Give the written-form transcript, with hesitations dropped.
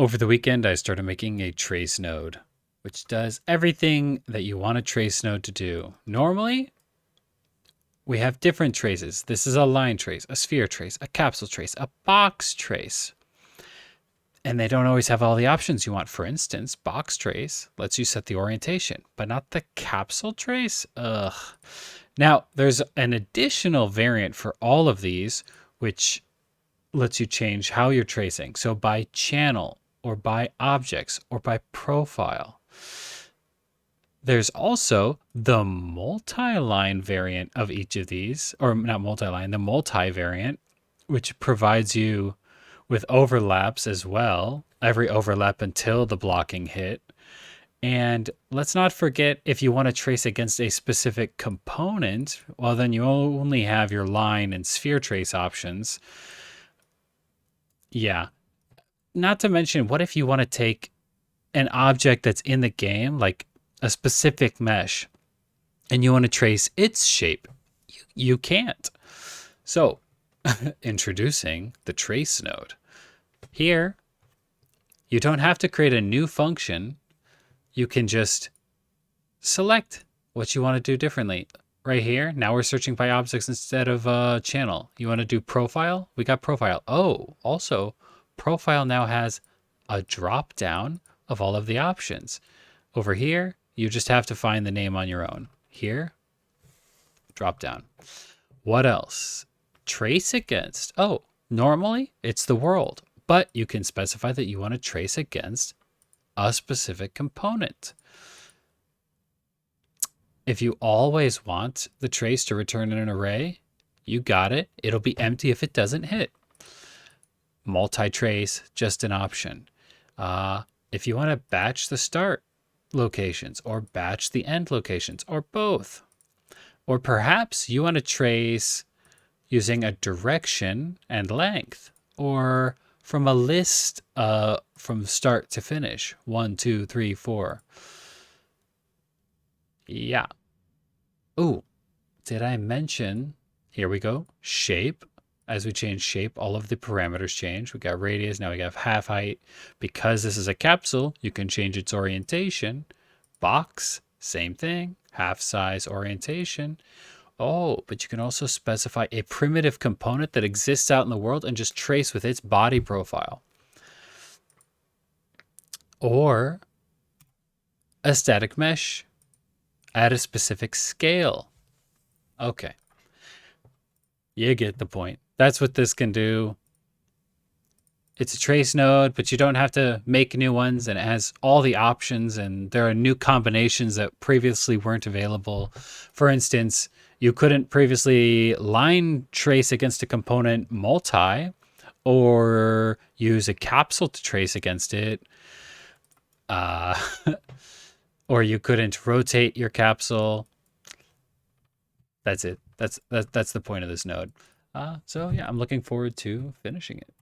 Over the weekend, I started making a trace node, which does everything that you want a trace node to do. Normally, we have different traces. This is a line trace, a sphere trace, a capsule trace, a box trace. And they don't always have all the options you want. For instance, box trace lets you set the orientation, but not the capsule trace. Ugh. Now, there's an additional variant for all of these, which lets you change how you're tracing. So by channel, or by objects, or by profile. There's also the multi-line variant of each of these, or not multi-line, the multi-variant, which provides you with overlaps as well, every overlap until the blocking hit. And let's not forget, if you want to trace against a specific component, well, then you only have your line and sphere trace options. Yeah. Not to mention, what if you want to take an object that's in the game, like a specific mesh, and you want to trace its shape? You can't. So, introducing the trace node. Here, you don't have to create a new function. You can just select what you want to do differently. Right here, now we're searching by objects instead of channel. You want to do profile? We got profile. Oh, also, profile now has a drop down of all of the options. Over here, you just have to find the name on your own. Here, drop down. What else? Trace against. Oh, normally it's the world, but you can specify that you want to trace against a specific component. If you always want the trace to return in an array, you got it. It'll be empty if it doesn't hit. Multi-trace, just an option. If you want to batch the start locations or batch the end locations or both, or perhaps you want to trace using a direction and length, or from a list from start to finish, 1, 2, 3, 4. Yeah. Oh, did I mention, here we go, shape. As we change shape, all of the parameters change. We got radius, now we have half height. Because this is a capsule, you can change its orientation. Box, same thing, half size orientation. Oh, but you can also specify a primitive component that exists out in the world and just trace with its body profile. Or a static mesh at a specific scale. Okay. You get the point. That's what this can do. It's a trace node, but you don't have to make new ones, and it has all the options, and there are new combinations that previously weren't available. For instance, you couldn't previously line trace against a component multi, or use a capsule to trace against it. Or you couldn't rotate your capsule. That's it. That's the point of this node. So yeah, I'm looking forward to finishing it.